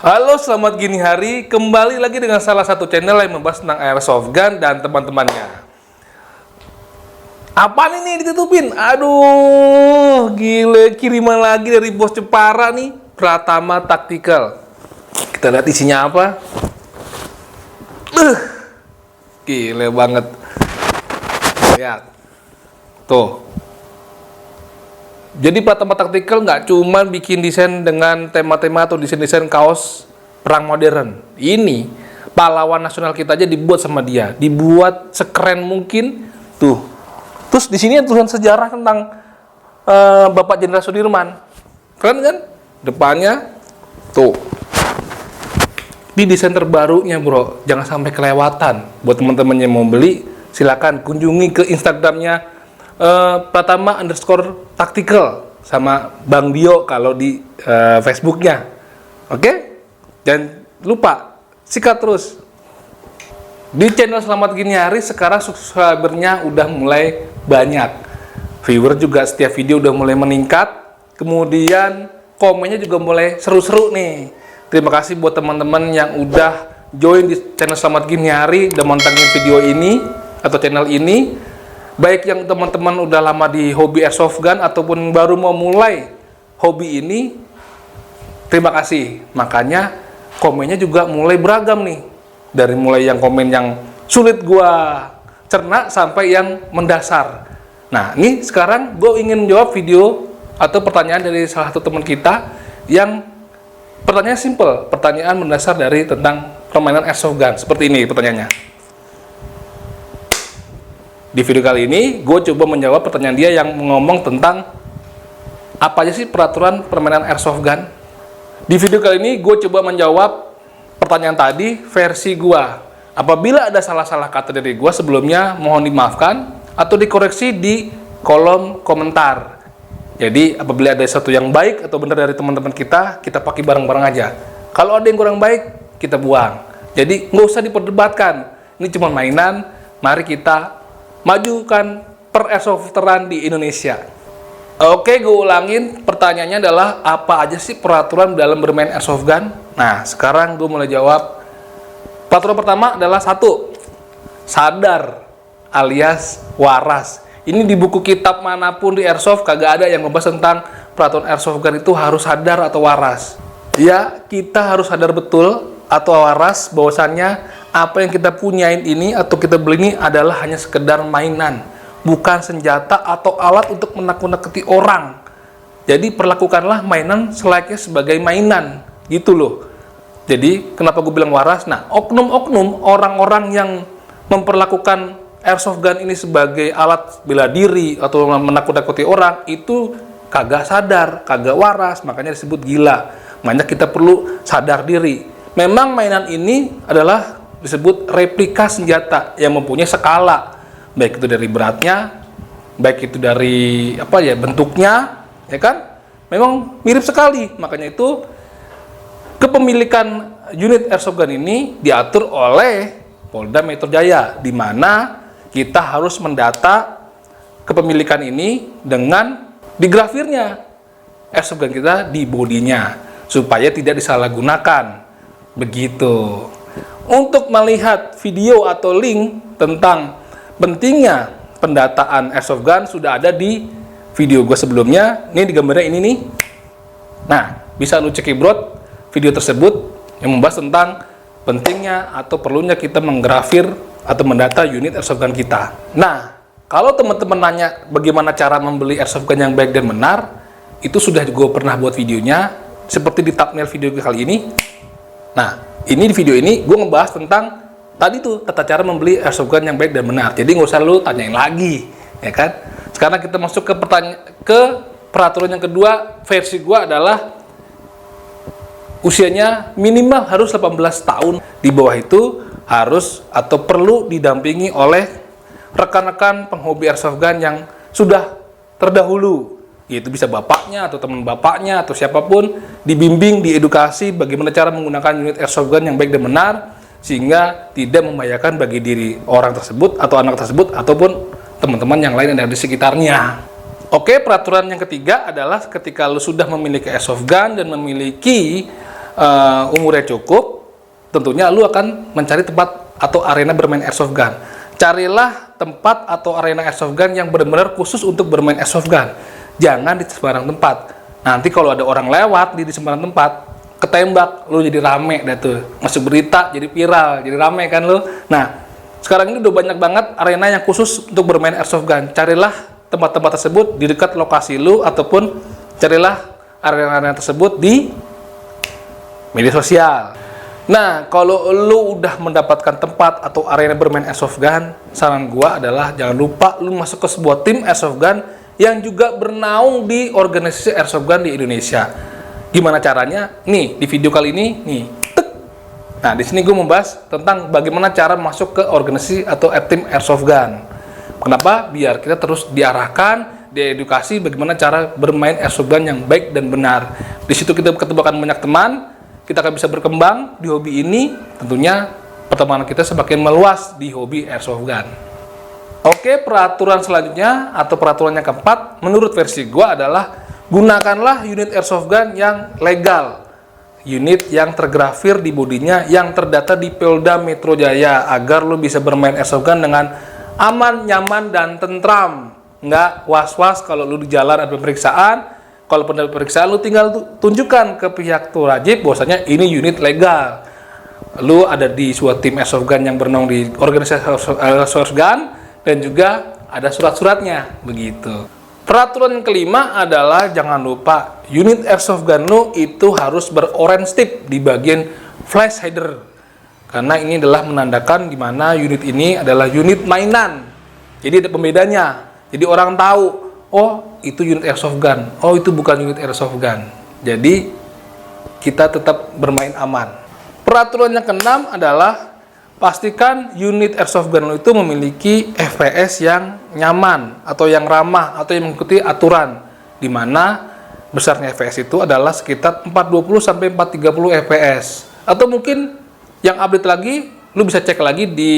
Halo, selamat gini hari. Kembali lagi dengan salah satu channel yang membahas tentang airsoft gun dan teman-temannya. Apa nih ditutupin? Aduh, gile, kiriman lagi dari bos Jepara nih, Pratama Tactical. Kita lihat isinya apa. Gile banget. Lihat. Tuh. Jadi Pratama Tactical nggak cuma bikin desain dengan tema-tema atau desain-desain kaos perang modern. Ini pahlawan nasional kita aja dibuat sama dia, dibuat sekeren mungkin. Tuh, terus di sini tulisan sejarah tentang Bapak Jenderal Sudirman, keren kan? Depannya tuh, di desain terbarunya bro, jangan sampai kelewatan. Buat teman-teman yang mau beli, silakan kunjungi ke Instagramnya Pratama_Tactical sama Bang Dio kalau di Facebooknya. Oke? Jangan lupa sikat terus. Di channel Selamat Gini Hari sekarang subscribernya udah mulai banyak. Viewer juga setiap video udah mulai meningkat. Kemudian komennya juga mulai seru-seru nih. Terima kasih buat teman-teman yang udah join di channel Selamat Gini Hari dan mantengin video ini atau channel ini. Baik yang teman-teman udah lama di hobi airsoft gun ataupun baru mau mulai hobi ini, terima kasih. Makanya komennya juga mulai beragam nih. Dari mulai yang komen yang sulit gua cerna sampai yang mendasar. Nah, ini sekarang gue ingin jawab video atau pertanyaan dari salah satu teman kita yang pertanyaan simple, pertanyaan mendasar dari tentang permainan airsoft gun. Seperti ini pertanyaannya. Di video kali ini, gue coba menjawab pertanyaan dia yang ngomong tentang apa aja sih peraturan permainan airsoft gun. Di video kali ini, gue coba menjawab pertanyaan tadi versi gue. Apabila ada salah-salah kata dari gue sebelumnya, mohon dimaafkan atau dikoreksi di kolom komentar. Jadi, apabila ada sesuatu yang baik atau benar dari teman-teman kita pakai bareng-bareng aja. Kalau ada yang kurang baik, kita buang. Jadi, nggak usah diperdebatkan. Ini cuma mainan, mari kita majukan per airsofteran di Indonesia. Oke, gue ulangin. Pertanyaannya adalah apa aja sih peraturan dalam bermain airsoft gun? Nah, sekarang gue mulai jawab. Peraturan pertama adalah 1. Sadar alias waras. Ini di buku kitab manapun di airsoft kagak ada yang membahas tentang peraturan airsoft gun itu harus sadar atau waras. Ya, kita harus sadar betul atau waras bahwasannya apa yang kita punyain ini atau kita beli ini adalah hanya sekedar mainan, bukan senjata atau alat untuk menakut-nakuti orang. Jadi perlakukanlah mainan selayaknya sebagai mainan, gitu loh. Jadi kenapa gue bilang waras? Nah, oknum-oknum orang-orang yang memperlakukan airsoft gun ini sebagai alat bela diri atau menakut-nakuti orang itu kagak sadar, kagak waras, makanya disebut gila. Makanya kita perlu sadar diri. Memang mainan ini adalah disebut replika senjata yang mempunyai skala, baik itu dari beratnya, baik itu dari bentuknya, ya kan? Memang mirip sekali. Makanya itu kepemilikan unit airsoft gun ini diatur oleh Polda Metro Jaya, di mana kita harus mendata kepemilikan ini dengan digrafirnya airsoft gun kita di bodinya supaya tidak disalahgunakan. Begitu. Untuk melihat video atau link tentang pentingnya pendataan airsoft gun sudah ada di video gue sebelumnya. Ini di gambarnya ini nih. Nah, bisa lu cekibrot video tersebut yang membahas tentang pentingnya atau perlunya kita menggrafir atau mendata unit airsoft gun kita. Nah, kalau teman-teman nanya bagaimana cara membeli airsoft gun yang baik dan benar, itu sudah gue pernah buat videonya seperti di thumbnail video kali ini. Nah, ini di video ini gue ngebahas tentang tadi tuh tata cara membeli airsoft gun yang baik dan benar. Jadi nggak usah lu tanyain lagi, ya kan? Sekarang kita masuk ke peraturan yang kedua versi gue adalah usianya minimal harus 18 tahun. Di bawah itu harus atau perlu didampingi oleh rekan-rekan penghobi airsoft gun yang sudah terdahulu. Yaitu bisa bapaknya atau teman bapaknya atau siapapun, dibimbing, diedukasi bagaimana cara menggunakan unit airsoft gun yang baik dan benar sehingga tidak membahayakan bagi diri orang tersebut atau anak tersebut ataupun teman-teman yang lain yang ada di sekitarnya. Oke, peraturan yang ketiga adalah ketika lu sudah memiliki airsoft gun dan memiliki umurnya cukup, tentunya lu akan mencari tempat atau arena bermain airsoft gun. Carilah tempat atau arena airsoft gun yang benar-benar khusus untuk bermain airsoft gun. Jangan di sembarang tempat. Nanti kalau ada orang lewat di sembarang tempat, ketembak, lu jadi rame dah tuh. Masuk berita, jadi viral, jadi rame kan lu. Nah, sekarang ini udah banyak banget arena yang khusus untuk bermain airsoft gun. Carilah tempat-tempat tersebut di dekat lokasi lu, ataupun carilah arena-arena tersebut di media sosial. Nah, kalau lu udah mendapatkan tempat atau arena bermain airsoft gun, saran gua adalah jangan lupa lu masuk ke sebuah tim airsoft gun yang juga bernaung di organisasi airsoft gun di Indonesia. Gimana caranya? Nih, di video kali ini, nih. Tek. Nah, di sini gue membahas tentang bagaimana cara masuk ke organisasi atau tim airsoft gun. Kenapa? Biar kita terus diarahkan, diedukasi bagaimana cara bermain airsoft gun yang baik dan benar. Di situ kita ketemu banyak teman, kita akan bisa berkembang di hobi ini. Tentunya pertemanan kita semakin meluas di hobi airsoft gun. Oke, peraturan selanjutnya atau peraturan yang keempat menurut versi gua adalah gunakanlah unit airsoft gun yang legal. Unit yang tergrafir di bodinya yang terdata di Polda Metro Jaya agar lo bisa bermain airsoft gun dengan aman, nyaman, dan tentram. Nggak was-was kalau lu di jalan ada pemeriksaan. Kalau pada pemeriksaan lu tinggal tunjukkan ke pihak wajib bahwasanya ini unit legal. Lu ada di sebuah tim airsoft gun yang bernaung di organisasi airsoft gun dan juga ada surat-suratnya begitu. Peraturan yang kelima adalah jangan lupa unit airsoft gun lu itu harus berorange tip di bagian flash hider. Karena ini adalah menandakan di mana unit ini adalah unit mainan. Jadi ada pembedanya. Jadi orang tahu, oh itu unit airsoft gun, oh itu bukan unit airsoft gun. Jadi kita tetap bermain aman. Peraturan yang keenam adalah pastikan unit airsoft gun itu memiliki FPS yang nyaman atau yang ramah atau yang mengikuti aturan, di mana besarnya FPS itu adalah sekitar 420 sampai 430 FPS. Atau mungkin yang update lagi, lu bisa cek lagi di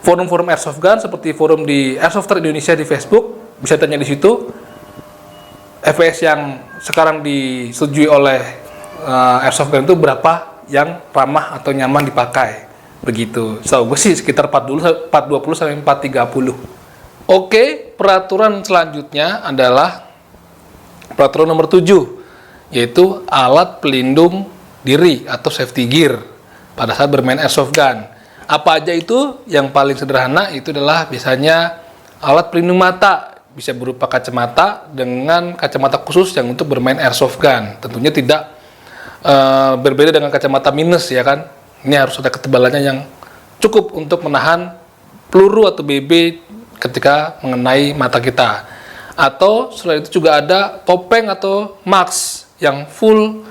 forum-forum airsoft gun seperti forum di Airsofter Indonesia di Facebook, bisa tanya di situ. FPS yang sekarang disetujui oleh airsoft gun itu berapa yang ramah atau nyaman dipakai. Begitu. So, gue sih sekitar 420 sampai 430. Oke, peraturan selanjutnya adalah peraturan nomor 7, yaitu alat pelindung diri atau safety gear pada saat bermain airsoft gun. Apa aja itu? Yang paling sederhana itu adalah biasanya alat pelindung mata, bisa berupa kacamata dengan kacamata khusus yang untuk bermain airsoft gun. Tentunya tidak berbeda dengan kacamata minus ya kan. Ini harus ada ketebalannya yang cukup untuk menahan peluru atau BB ketika mengenai mata kita. Atau selain itu juga ada topeng atau mask yang full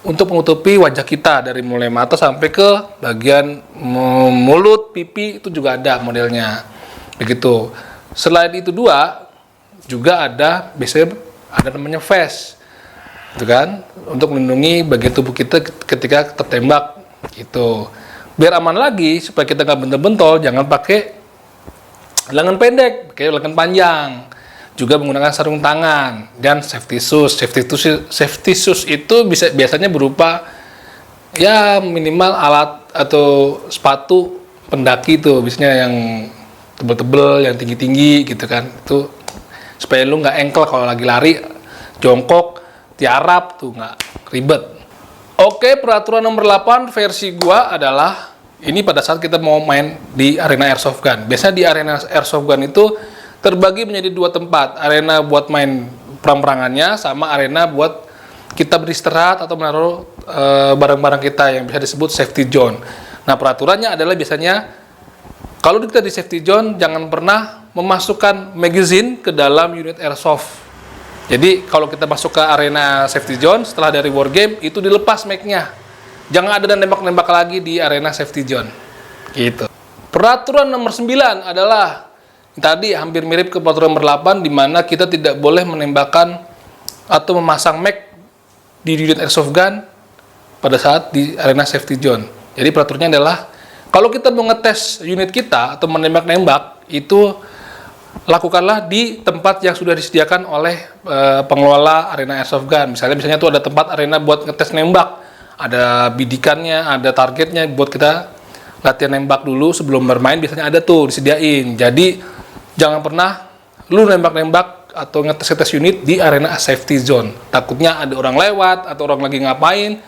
untuk menutupi wajah kita dari mulai mata sampai ke bagian mulut, pipi, itu juga ada modelnya. Begitu. Selain itu juga ada biasanya ada namanya vest. Itu kan untuk melindungi bagian tubuh kita ketika tertembak gitu. Biar aman lagi supaya kita nggak bentul-bentol, jangan pakai lengan pendek, pakai lengan panjang. Juga menggunakan sarung tangan dan safety shoes. Safety shoes itu biasanya berupa ya minimal alat atau sepatu pendaki tuh, biasanya yang tebel-tebel, yang tinggi-tinggi gitu kan. Itu supaya lu nggak engkel kalau lagi lari, jongkok, tiarap tuh nggak ribet. Oke, peraturan nomor 8 versi gua adalah ini pada saat kita mau main di arena airsoft gun. Biasanya di arena airsoft gun itu terbagi menjadi dua tempat, arena buat main perang-perangannya sama arena buat kita beristirahat atau menaruh barang-barang kita yang bisa disebut safety zone. Nah, peraturannya adalah biasanya kalau kita di safety zone jangan pernah memasukkan magazine ke dalam unit airsoft. Jadi kalau kita masuk ke arena safety zone setelah dari war game itu dilepas mag-nya. Jangan ada dan nembak-nembak lagi di arena safety zone. Gitu. Peraturan nomor 9 adalah tadi hampir mirip ke peraturan nomor 8 di mana kita tidak boleh menembakkan atau memasang mag di unit airsoft gun pada saat di arena safety zone. Jadi peraturannya adalah kalau kita mau ngetes unit kita atau menembak-nembak itu lakukanlah di tempat yang sudah disediakan oleh pengelola arena airsoft gun. Misalnya itu ada tempat arena buat ngetes nembak ada bidikannya, ada targetnya buat kita latihan nembak dulu sebelum bermain, biasanya ada tuh disediain. Jadi jangan pernah lu nembak-nembak atau ngetes-ngetes unit di arena safety zone. Takutnya ada orang lewat atau orang lagi ngapain,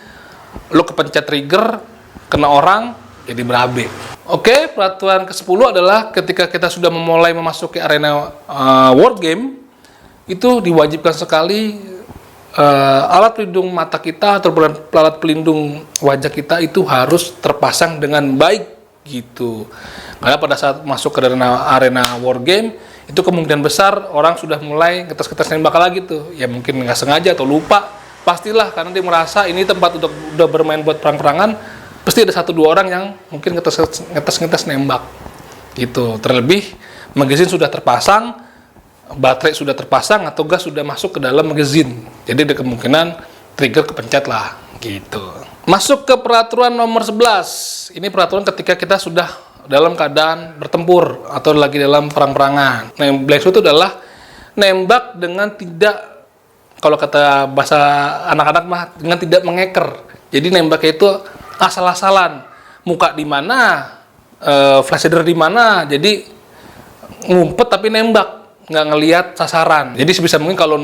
lu kepencet trigger, kena orang, jadi berabe. Oke, peraturan ke-10 adalah ketika kita sudah memulai memasuki arena war game, itu diwajibkan sekali alat pelindung mata kita atau alat pelindung wajah kita itu harus terpasang dengan baik gitu. Karena pada saat masuk ke arena war game, itu kemungkinan besar orang sudah mulai ngetes-ngetes nembak lagi tuh. Ya mungkin nggak sengaja atau lupa, pastilah karena dia merasa ini tempat untuk udah bermain buat perang-perangan. Pasti ada 1-2 orang yang mungkin ngetes nembak gitu. Terlebih magazine sudah terpasang, baterai sudah terpasang, atau gas sudah masuk ke dalam magazine. Jadi ada kemungkinan trigger kepencet lah gitu. Masuk ke peraturan nomor 11. Ini peraturan ketika kita sudah dalam keadaan bertempur atau lagi dalam perang-perangan. Black itu adalah nembak dengan tidak, kalau kata bahasa anak-anak mah, dengan tidak mengeker. Jadi nembaknya itu asal-asalan, muka di mana, flash shader di mana, jadi ngumpet tapi nembak, nggak ngelihat sasaran. Jadi sebisa mungkin kalau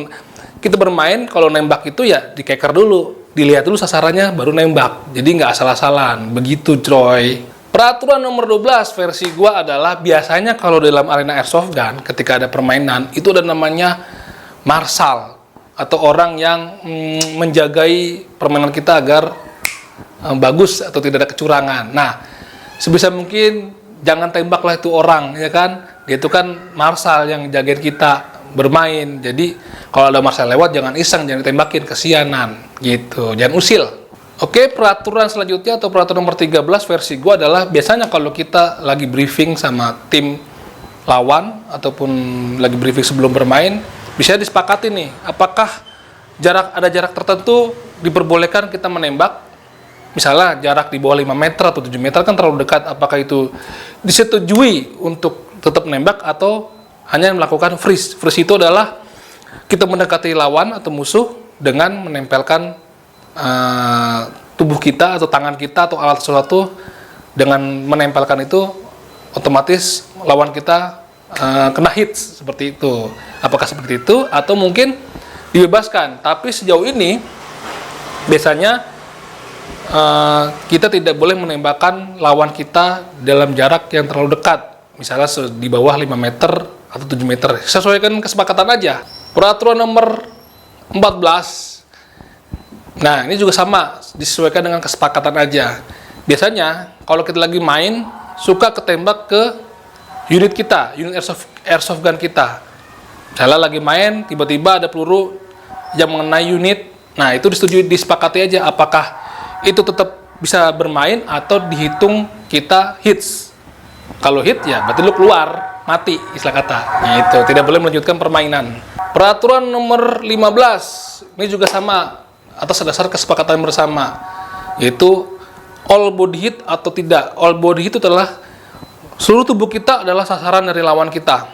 kita bermain, kalau nembak itu ya dikeker dulu, dilihat dulu sasarannya, baru nembak. Jadi nggak asal-asalan, begitu coy. Peraturan nomor 12 versi gua adalah biasanya kalau dalam arena airsoft gun, ketika ada permainan, itu ada namanya marshal, atau orang yang menjagai permainan kita agar bagus atau tidak ada kecurangan. Nah, sebisa mungkin jangan tembaklah itu orang, ya kan? Dia itu kan marshal yang jagain kita bermain. Jadi kalau ada marshal lewat jangan iseng, jangan ditembakin, kesianan gitu. Jangan usil. Oke, peraturan selanjutnya atau peraturan nomor 13 versi gua adalah biasanya kalau kita lagi briefing sama tim lawan ataupun lagi briefing sebelum bermain, bisa disepakati nih, apakah ada jarak tertentu diperbolehkan kita menembak. Misalnya jarak di bawah 5 meter atau 7 meter kan terlalu dekat, apakah itu disetujui untuk tetap nembak atau hanya melakukan freeze. Freeze itu adalah kita mendekati lawan atau musuh dengan menempelkan tubuh kita atau tangan kita atau alat sesuatu, dengan menempelkan itu otomatis lawan kita kena hits, seperti itu. Apakah seperti itu atau mungkin dibebaskan? Tapi sejauh ini biasanya kita tidak boleh menembakkan lawan kita dalam jarak yang terlalu dekat, misalnya di bawah 5 meter atau 7 meter, sesuaikan kesepakatan aja. Peraturan nomor 14, nah ini juga sama, disesuaikan dengan kesepakatan aja. Biasanya kalau kita lagi main, suka ketembak ke unit kita, unit airsoft gun kita. Misalnya lagi main, tiba-tiba ada peluru yang mengenai unit, nah itu disepakati aja apakah itu tetap bisa bermain atau dihitung kita hits. Kalau hit ya berarti lu keluar, mati istilah kata. Nah, itu tidak boleh melanjutkan permainan. Peraturan nomor 15 ini juga sama atas dasar kesepakatan bersama, yaitu all body hit atau tidak. All body hit itu adalah seluruh tubuh kita adalah sasaran dari lawan kita.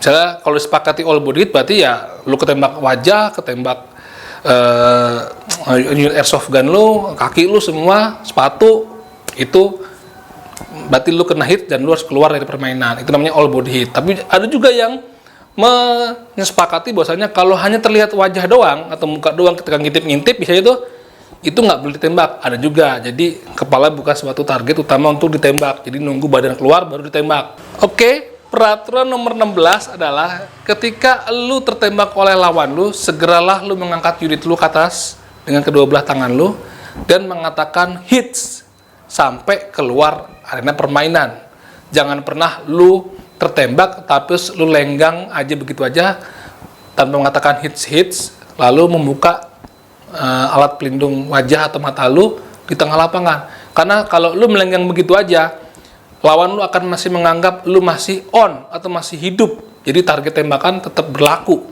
Misalnya kalau disepakati all body hit berarti ya lu ketembak wajah, ketembak unit airsoft gun lu, kaki lu semua, sepatu, itu berarti lu kena hit dan lu harus keluar dari permainan. Itu namanya all body hit. Tapi ada juga yang menyepakati bahwasanya kalau hanya terlihat wajah doang atau muka doang ketika ngintip-ngintip, biasanya itu nggak boleh ditembak. Ada juga, jadi kepala bukan suatu target utama untuk ditembak, jadi nunggu badan keluar baru ditembak. Oke. Peraturan nomor 16 adalah ketika lu tertembak oleh lawan lu, segeralah lu mengangkat unit lu ke atas dengan kedua belah tangan lu dan mengatakan hits sampai keluar arena permainan. Jangan pernah lu tertembak tapi lu lenggang aja begitu aja tanpa mengatakan hits lalu membuka alat pelindung wajah atau mata lu di tengah lapangan. Karena kalau lu melenggang begitu aja, lawan lu akan masih menganggap lu masih on atau masih hidup. Jadi target tembakan tetap berlaku.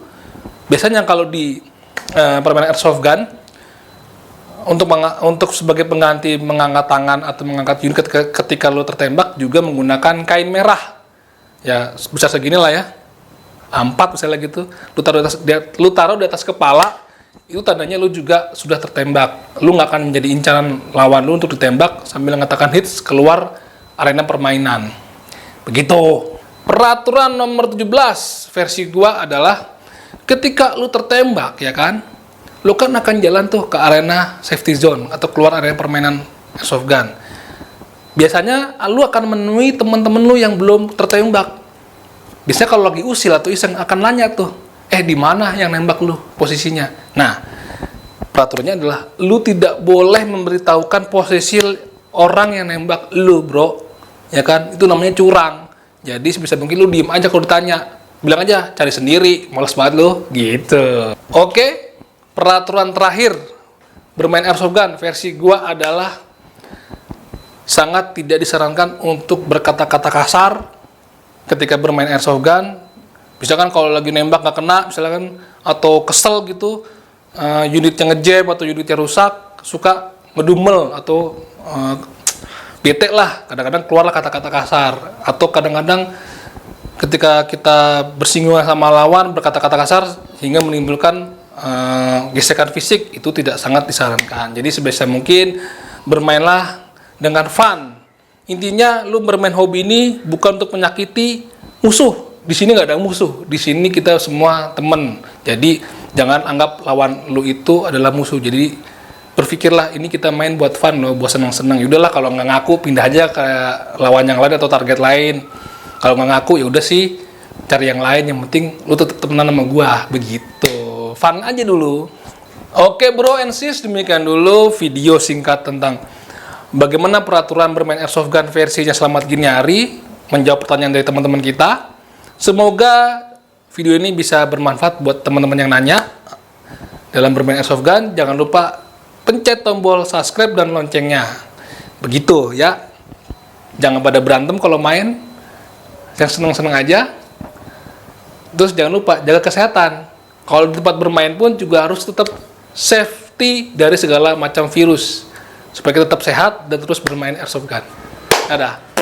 Biasanya kalau di permainan airsoft gun, untuk sebagai pengganti mengangkat tangan atau mengangkat unit ketika lu tertembak juga menggunakan kain merah. Ya besar segini lah ya, A4 misalnya gitu. Lu taruh di atas kepala, itu tandanya lu juga sudah tertembak. Lu nggak akan menjadi incaran lawan lu untuk ditembak sambil mengatakan hits keluar arena permainan. Begitu. Peraturan nomor 17 versi gua adalah ketika lu tertembak, ya kan, lu kan akan jalan tuh ke arena safety zone atau keluar arena permainan airsoft gun. Biasanya lu akan menemui teman-teman lu yang belum tertembak. Biasanya kalau lagi usil atau iseng akan nanya tuh, di mana yang nembak lu posisinya? Nah, peraturannya adalah lu tidak boleh memberitahukan posisi orang yang nembak lu, bro. Ya kan? Itu namanya curang. Jadi sebisa mungkin lu diem aja kalau ditanya. Bilang aja, cari sendiri, males banget lu, gitu. Oke, peraturan terakhir bermain airsoft gun versi gua adalah sangat tidak disarankan untuk berkata-kata kasar ketika bermain airsoft gun. Misalkan kalau lagi nembak nggak kena, misalkan atau kesel gitu, unitnya ngejam atau unitnya rusak, suka ngedumel atau bete lah, kadang-kadang keluarlah kata-kata kasar. Atau kadang-kadang ketika kita bersinggungan sama lawan berkata-kata kasar hingga menimbulkan gesekan fisik, itu tidak sangat disarankan. Jadi sebisa mungkin bermainlah dengan fun. Intinya lu bermain hobi ini bukan untuk menyakiti musuh. Di sini nggak ada musuh. Di sini kita semua temen. Jadi jangan anggap lawan lu itu adalah musuh. Jadi berpikirlah ini kita main buat fun loh, buat senang-senang. Yaudahlah kalau nggak ngaku pindah aja ke lawan yang lain atau target lain. Kalau nggak ngaku ya udah sih cari yang lain. Yang penting lu tetap temenan sama gua. Begitu. Fun aja dulu. Oke bro and sis, demikian dulu video singkat tentang bagaimana peraturan bermain airsoft gun versinya Selamat Gini Hari, menjawab pertanyaan dari teman-teman kita. Semoga video ini bisa bermanfaat buat teman-teman yang nanya dalam bermain airsoft gun. Jangan lupa pencet tombol subscribe dan loncengnya. Begitu ya. Jangan pada berantem kalau main. Yang seneng-seneng aja. Terus jangan lupa jaga kesehatan. Kalau di tempat bermain pun juga harus tetap safety dari segala macam virus supaya kita tetap sehat dan terus bermain airsoft gun. Dadah.